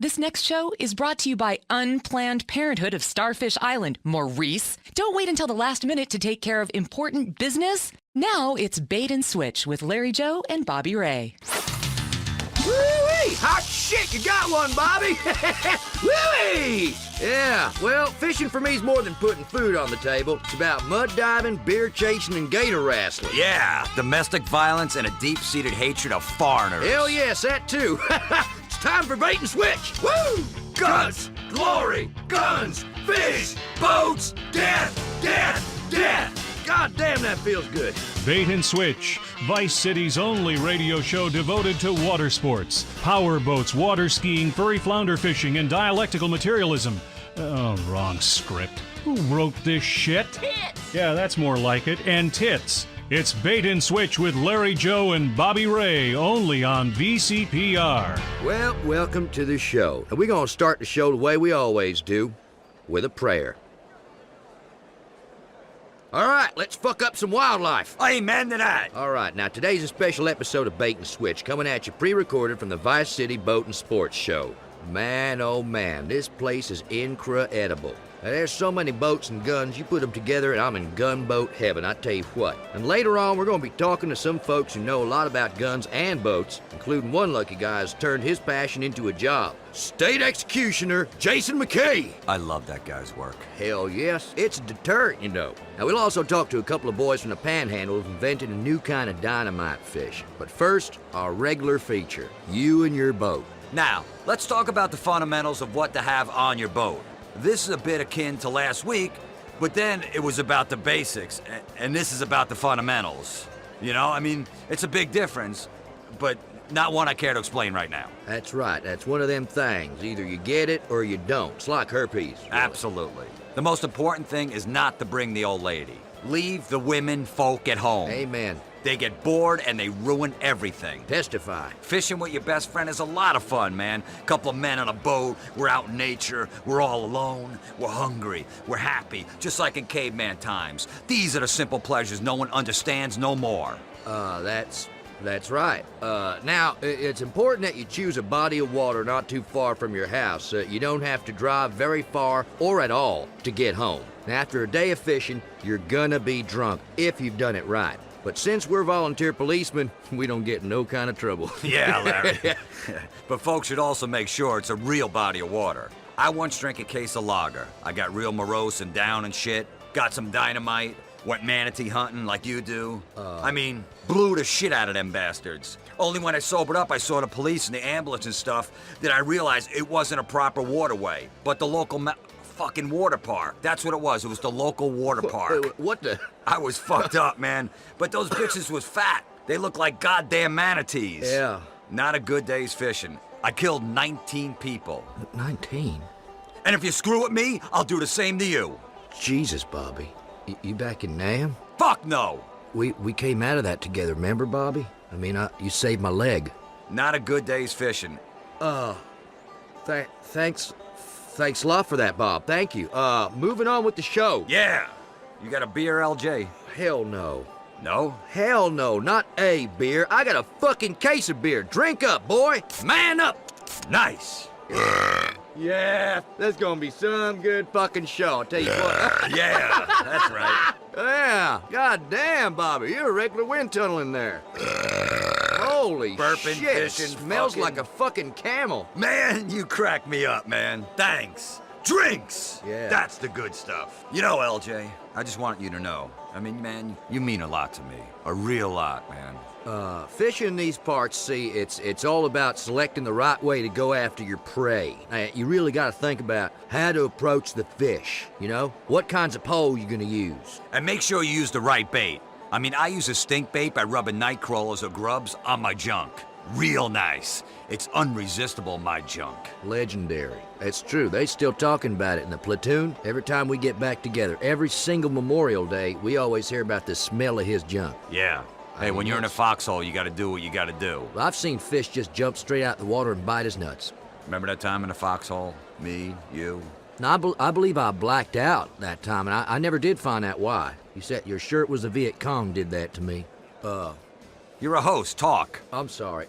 This next show is brought to you by Unplanned Parenthood of Starfish Island. Maurice, don't wait until the last minute to take care of important business. Now it's Bait and Switch with Larry Joe and Bobby Ray. Woo-wee! Hot shit, you got one, Bobby! Woo-wee! Yeah, well, fishing for me is more than putting food on the table. It's about mud diving, beer chasing, and gator wrestling. Yeah, domestic violence and a deep-seated hatred of foreigners. Hell yes, that too. It's time for Bait and Switch. Woo! Guns, glory, guns, fish, boats, death, death, death. God damn, that feels good. Bait and Switch, Vice City's only radio show devoted to water sports, power boats, water skiing, furry flounder fishing, and dialectical materialism. Oh, wrong script. Who wrote this shit? Tits! Yeah, that's more like it. And tits. It's Bait and Switch with Larry Joe and Bobby Ray, only on VCPR. Well, welcome to the show. And we're gonna start the show the way we always do, with a prayer. All right, let's fuck up some wildlife. Amen to that. All right, now today's a special episode of Bait and Switch, coming at you pre-recorded from the Vice City Boat and Sports Show. Man, oh man, this place is incredible. Now, there's so many boats and guns, you put them together and I'm in gunboat heaven, I tell you what. And later on, we're going to be talking to some folks who know a lot about guns and boats, including one lucky guy who's turned his passion into a job. State Executioner Jason McKay. I love that guy's work. Hell yes, it's a deterrent, you know. Now, we'll also talk to a couple of boys from the Panhandle who've invented a new kind of dynamite fish. But first, our regular feature, you and your boat. Now, let's talk about the fundamentals of what to have on your boat. This is a bit akin to last week, but then it was about the basics, and this is about the fundamentals. You know, I mean, it's a big difference, but not one I care to explain right now. That's right, that's one of them things. Either you get it or you don't. It's like herpes. Really. Absolutely. The most important thing is not to bring the old lady. Leave the women folk at home. Amen. They get bored and they ruin everything. Testify. Fishing with your best friend is a lot of fun, man. Couple of men on a boat, we're out in nature, we're all alone, we're hungry, we're happy, just like in caveman times. These are the simple pleasures no one understands no more. That's right. Now, it's important that you choose a body of water not too far from your house. You don't have to drive very far or at all to get home. Now, after a day of fishing, you're gonna be drunk if you've done it right. But since we're volunteer policemen, we don't get in no kind of trouble. Yeah, Larry. But folks should also make sure it's a real body of water. I once drank a case of lager. I got real morose and down and shit. Got some dynamite. Went manatee hunting like you do. I mean, blew the shit out of them bastards. Only when I sobered up, I saw the police and the ambulance and stuff that I realized it wasn't a proper waterway, but the local fucking water park. That's what it was. It was the local water park. What the? I was fucked up, man. But those bitches was fat. They looked like goddamn manatees. Yeah. Not a good day's fishing. I killed 19 people. 19? And if you screw with me, I'll do the same to you. Jesus, Bobby. You back in Nam? Fuck no! We came out of that together, remember, Bobby? I mean, you saved my leg. Not a good day's fishing. Thanks a lot for that, Bob. Thank you. Moving on with the show. Yeah. You got a beer, LJ? Hell no. No? Hell no, not a beer. I got a fucking case of beer. Drink up, boy. Man up. Nice. Yeah, that's gonna be some good fucking show, I'll tell you what. Yeah, that's right. Yeah, god damn, Bobby, you're a regular wind tunnel in there. Holy Burping, shit, fishing, smells fucking... like a fucking camel. Man, you crack me up, man. Thanks. Drinks! Yeah. That's the good stuff. You know, LJ, I just want you to know. I mean, man, you mean a lot to me. A real lot, man. Fishing in these parts, see, it's all about selecting the right way to go after your prey. You really gotta think about how to approach the fish, you know? What kinds of pole you gonna use. And make sure you use the right bait. I mean, I use a stink bait by rubbing night crawlers or grubs on my junk. Real nice. It's unresistible, my junk. Legendary. It's true, they still talking about it in the platoon. Every time we get back together, every single Memorial Day, we always hear about the smell of his junk. Yeah. Hey, when you're in a foxhole, you gotta do what you gotta do. Well, I've seen fish just jump straight out the water and bite his nuts. Remember that time in the foxhole? Me, you? Now, I believe I blacked out that time, and I never did find out why. You said your shirt was the Viet Cong did that to me. You're a host, talk. I'm sorry.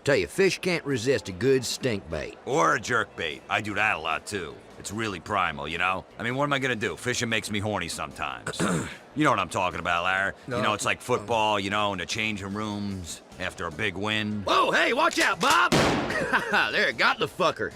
Tell you, fish can't resist a good stink bait. Or a jerk bait. I do that a lot, too. It's really primal, you know? I mean, what am I gonna do? Fishing makes me horny sometimes. You know what I'm talking about, Larry? No. You know, it's like football, you know, in the changing rooms after a big win. Whoa, hey, watch out, Bob! There, got the fucker.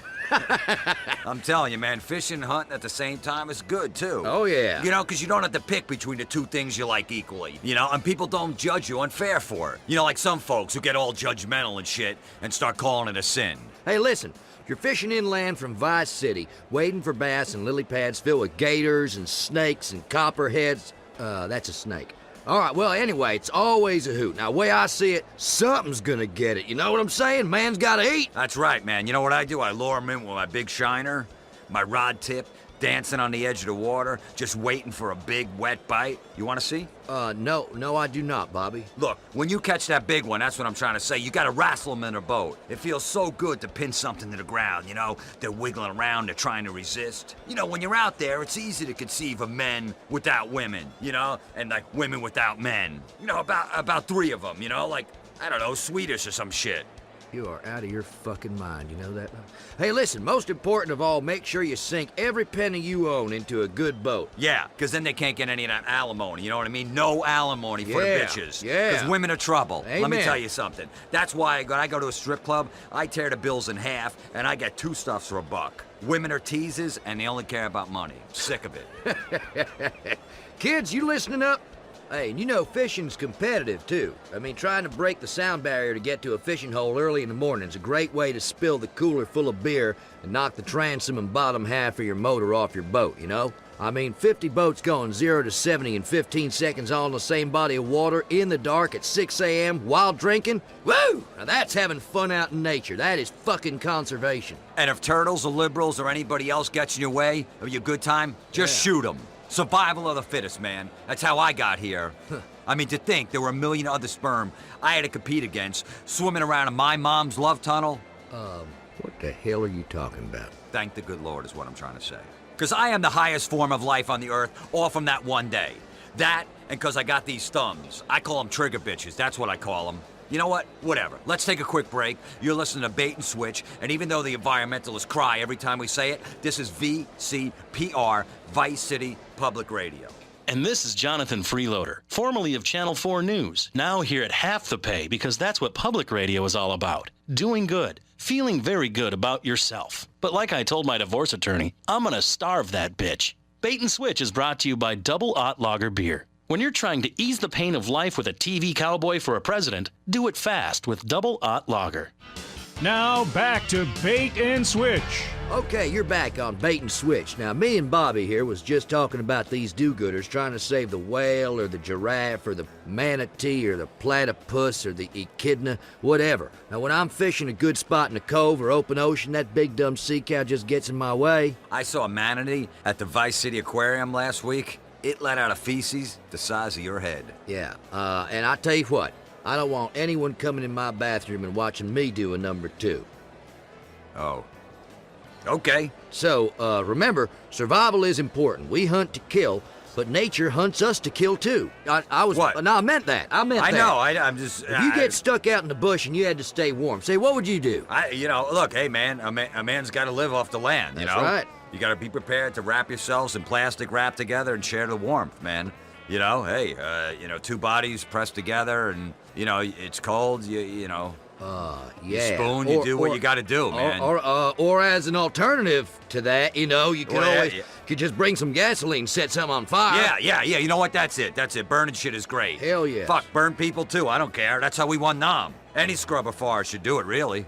I'm telling you, man, fishing and hunting at the same time is good, too. Oh, yeah. You know, because you don't have to pick between the two things you like equally, you know? And people don't judge you unfair for it. You know, like some folks who get all judgmental and shit and start calling it a sin. Hey, listen. You're fishing inland from Vice City, wading for bass in lily pads filled with gators and snakes and copperheads. That's a snake. All right, well, anyway, it's always a hoot. Now, the way I see it, something's gonna get it. You know what I'm saying? Man's gotta eat. That's right, man. You know what I do? I lure 'em in with my big shiner, my rod tip, dancing on the edge of the water, just waiting for a big, wet bite. You want to see? No, I do not, Bobby. Look, when you catch that big one, that's what I'm trying to say. You gotta wrestle them in a boat. It feels so good to pin something to the ground, you know? They're wiggling around, they're trying to resist. You know, when you're out there, it's easy to conceive of men without women, you know? And like women without men. You know, about 3 of them, you know? Like, I don't know, Swedish or some shit. You are out of your fucking mind, you know that? Hey, listen, most important of all, make sure you sink every penny you own into a good boat. Yeah, because then they can't get any of that alimony, you know what I mean? No alimony for the Yeah, bitches. yeah. Because women are trouble. Let me Amen. tell you something. That's why when I go to a strip club, I tear the bills in half, and I get 2 stuffs for $1. Women are teasers, and they only care about money. Sick of it. Kids, you listening up? Hey, and you know fishing's competitive, too. I mean, trying to break the sound barrier to get to a fishing hole early in the morning is a great way to spill the cooler full of beer and knock the transom and bottom half of your motor off your boat, you know? I mean, 50 boats going 0 to 70 in 15 seconds all in the same body of water in the dark at 6 a.m. while drinking? Woo! Now that's having fun out in nature. That is fucking conservation. And if turtles or liberals or anybody else gets in your way of your good time, just Yeah. shoot them. Survival of the fittest, man. That's how I got here. I mean, to think there were 1 million other sperm I had to compete against swimming around in my mom's love tunnel. What the hell are you talking about? Thank the good Lord is what I'm trying to say. Because I am the highest form of life on the earth, all from that one day. That, and because I got these thumbs. I call them trigger bitches. That's what I call them. You know what? Whatever. Let's take a quick break. You're listening to Bait and Switch, and even though the environmentalists cry every time we say it, this is VCPR, Vice City Public Radio. And this is Jonathan Freeloader, formerly of Channel 4 News, now here at half the pay because that's what public radio is all about. Doing good, feeling very good about yourself. But like I told my divorce attorney, I'm gonna starve that bitch. Bait and Switch is brought to you by Double Ott Lager Beer. When you're trying to ease the pain of life with a TV cowboy for a president, do it fast with Double Ott Lager. Now back to Bait and Switch. Okay, you're back on Bait and Switch. Now, me and Bobby here was just talking about these do-gooders trying to save the whale or the giraffe or the manatee or the platypus or the echidna, whatever. Now, when I'm fishing a good spot in a cove or open ocean, that big dumb sea cow just gets in my way. I saw a manatee at the Vice City Aquarium last week. It let out a feces the size of your head. Yeah, and I tell you what, I don't want anyone coming in my bathroom and watching me do a number 2. Oh. Okay. So, remember, survival is important. We hunt to kill, but nature hunts us to kill too. I was... What? No, I meant that. I know. I'm just... If you get stuck out in the bush and you had to stay warm, say, what would you do? Look, hey, man, a man's got to live off the land, you know? That's right. You got to be prepared to wrap yourselves in plastic wrap together and share the warmth, man. You know, hey, 2 bodies pressed together and, it's cold, you Yeah. spoon, you do what you got to do, man. Or as an alternative to that, you can could just bring some gasoline, set something on fire. Yeah, you know what? That's it. Burning shit is great. Hell yes. Fuck, burn people too. I don't care. That's how we won Nam. Any scrubber forest should do it, really.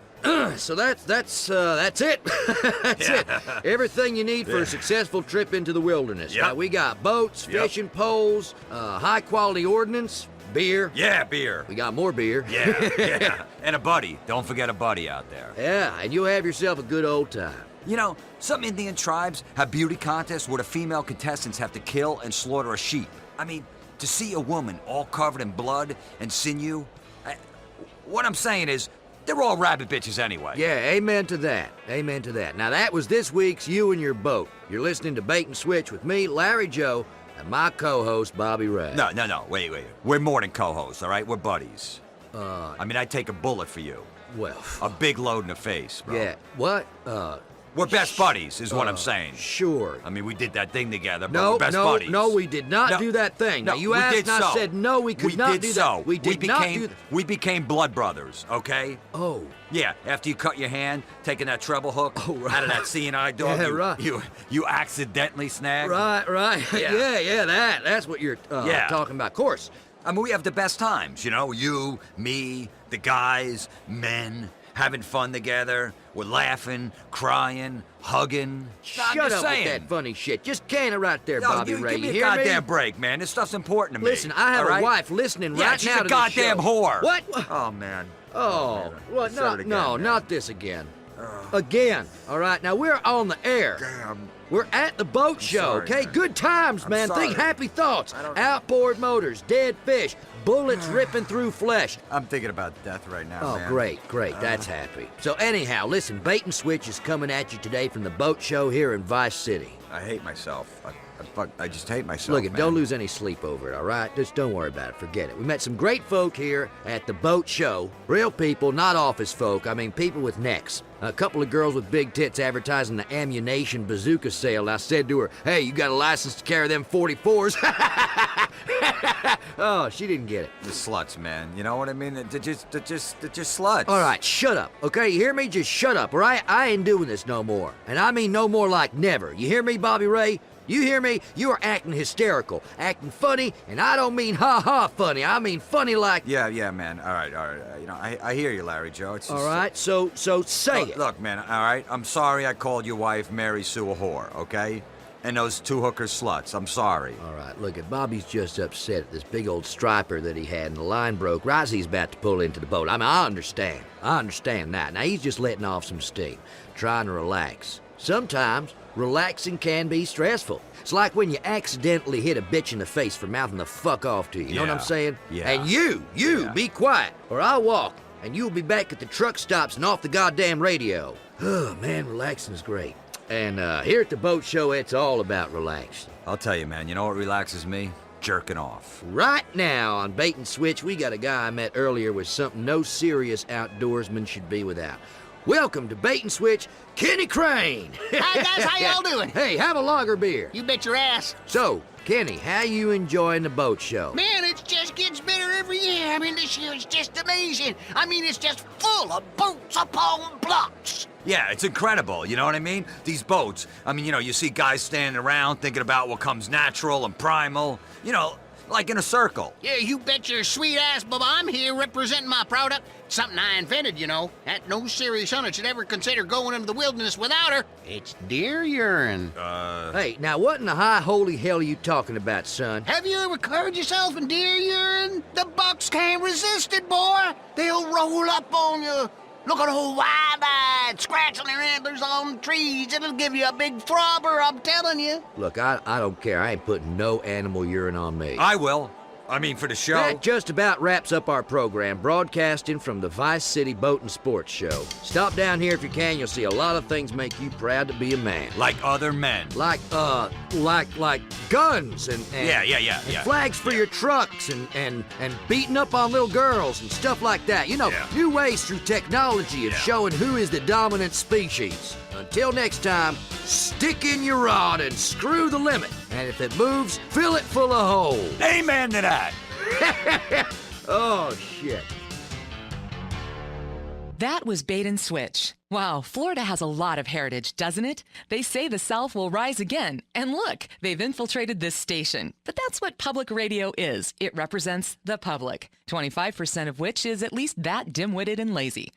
So that's it. That's it. Everything you need for a successful trip into the wilderness. Yep. Now, we got boats, Yep. fishing poles, high-quality ordnance, beer. Yeah, beer. We got more beer. Yeah. And a buddy. Don't forget a buddy out there. Yeah, and you'll have yourself a good old time. You know, some Indian tribes have beauty contests where the female contestants have to kill and slaughter a sheep. I mean, to see a woman all covered in blood and sinew, what I'm saying is, they're all rabbit bitches anyway. Yeah, amen to that. Amen to that. Now, that was this week's You and Your Boat. You're listening to Bait and Switch with me, Larry Joe, and my co-host, Bobby Ray. No, wait. We're more than co-hosts, all right? We're buddies. I mean, I'd take a bullet for you. Well, A big load in the face, bro. yeah. What? We're best buddies, is what I'm saying. Sure. I mean, we did that thing together, but No, we're best buddies. no, we did not No, do that thing. No, Now, you we asked did and so. I said no, we could not do that. We did not do that. We became blood brothers, okay? Oh. Yeah, after you cut your hand, taking that treble hook right. out of that CNI dog, Yeah, you, right. you accidentally snagged. Right. Yeah. yeah, that's what you're talking about. Of course. I mean, we have the best times, you know? You, me, the guys, men, having fun together. We're laughing, crying, hugging. Shut I'm just up saying. with that funny shit. Just can it right there, Yo, Bobby you, Ray. give me You a hear goddamn me? break, man. This stuff's important to me. Listen, I have all a right? wife listening Yeah, right she's now a to goddamn this show. whore. What? Oh, man. Oh, well, Said it again, man. not this again. Again, all right? Now, we're on the air. Damn. We're at the boat show, sorry, okay? man. Good times, I'm man. sorry. Think happy thoughts. I don't- Outboard motors, dead fish, bullets ripping through flesh. I'm thinking about death right now, Oh, man. great. That's happy. So anyhow, listen, Bait and Switch is coming at you today from the boat show here in Vice City. I hate myself. I just hate myself, Look, man. don't lose any sleep over it, all right? Just don't worry about it. Forget it. We met some great folk here at the boat show. Real people, not office folk. I mean, people with necks. A couple of girls with big tits advertising the ammunition bazooka sale. I said to her, hey, you got a license to carry them 44s? Oh, she didn't get it. The sluts, man. You know what I mean? They're just sluts. All right, shut up, okay? You hear me? Just shut up, all right? I ain't doing this no more. And I mean no more like never. You hear me, Bobby Ray? You hear me? You are acting hysterical, acting funny, and I don't mean ha-ha funny. I mean funny like... Yeah, man. All right. You know, I hear you, Larry Joe. It's just, All right, so say it. Look, man, all right? I'm sorry I called your wife Mary Sue a whore, okay? And those two hookers sluts. I'm sorry. All right, look, if Bobby's just upset at this big old striper that he had and the line broke right as he's about to pull into the boat. I mean, I understand that. Now, he's just letting off some steam, trying to relax. Sometimes, relaxing can be stressful. It's like when you accidentally hit a bitch in the face for mouthing the fuck off to you. You know what I'm Yeah. saying? Yeah. And you, Yeah. be quiet, or I'll walk, and you'll be back at the truck stops and off the goddamn radio. Oh, man, relaxing is great. And here at the boat show, it's all about relaxing. I'll tell you, man. You know what relaxes me? Jerking off. Right now on Bait and Switch, we got a guy I met earlier with something no serious outdoorsman should be without. Welcome to Bait and Switch, Kenny Crane. Hi, guys. How y'all doing? Hey, have a lager beer. You bet your ass. So, Kenny, how you enjoying the boat show? Man, it just gets better every year. I mean, this year is just amazing. I mean, it's just full of boats upon blocks. Yeah, it's incredible, you know what I mean? These boats, I mean, you know, you see guys standing around thinking about what comes natural and primal, you know, like in a circle. Yeah, you bet your sweet ass, Bubba. I'm here representing my product. Something I invented, you know, that no serious hunter should ever consider going into the wilderness without her. It's deer urine. Hey, now what in the high holy hell are you talking about, son? Have you ever covered yourself in deer urine? The bucks can't resist it, boy. They'll roll up on you. Look at old wide-eyed, scratching their antlers on the trees. It'll give you a big throbber, I'm telling you. Look, I don't care. I ain't putting no animal urine on me. I will. I mean, for the show. That just about wraps up our program, broadcasting from the Vice City Boat and Sports Show. Stop down here if you can. You'll see a lot of things make you proud to be a man. Like other men. Like guns and Yeah. flags for your trucks and beating up on little girls and stuff like that. You know, Yeah. new ways through technology of Yeah. showing who is the dominant species. Until next time, stick in your rod and screw the limit. And if it moves, fill it full of holes. Amen to that. Oh, shit. That was Bait and Switch. Wow, Florida has a lot of heritage, doesn't it? They say the South will rise again. And look, they've infiltrated this station. But that's what public radio is. It represents the public, 25% of which is at least that dim-witted and lazy.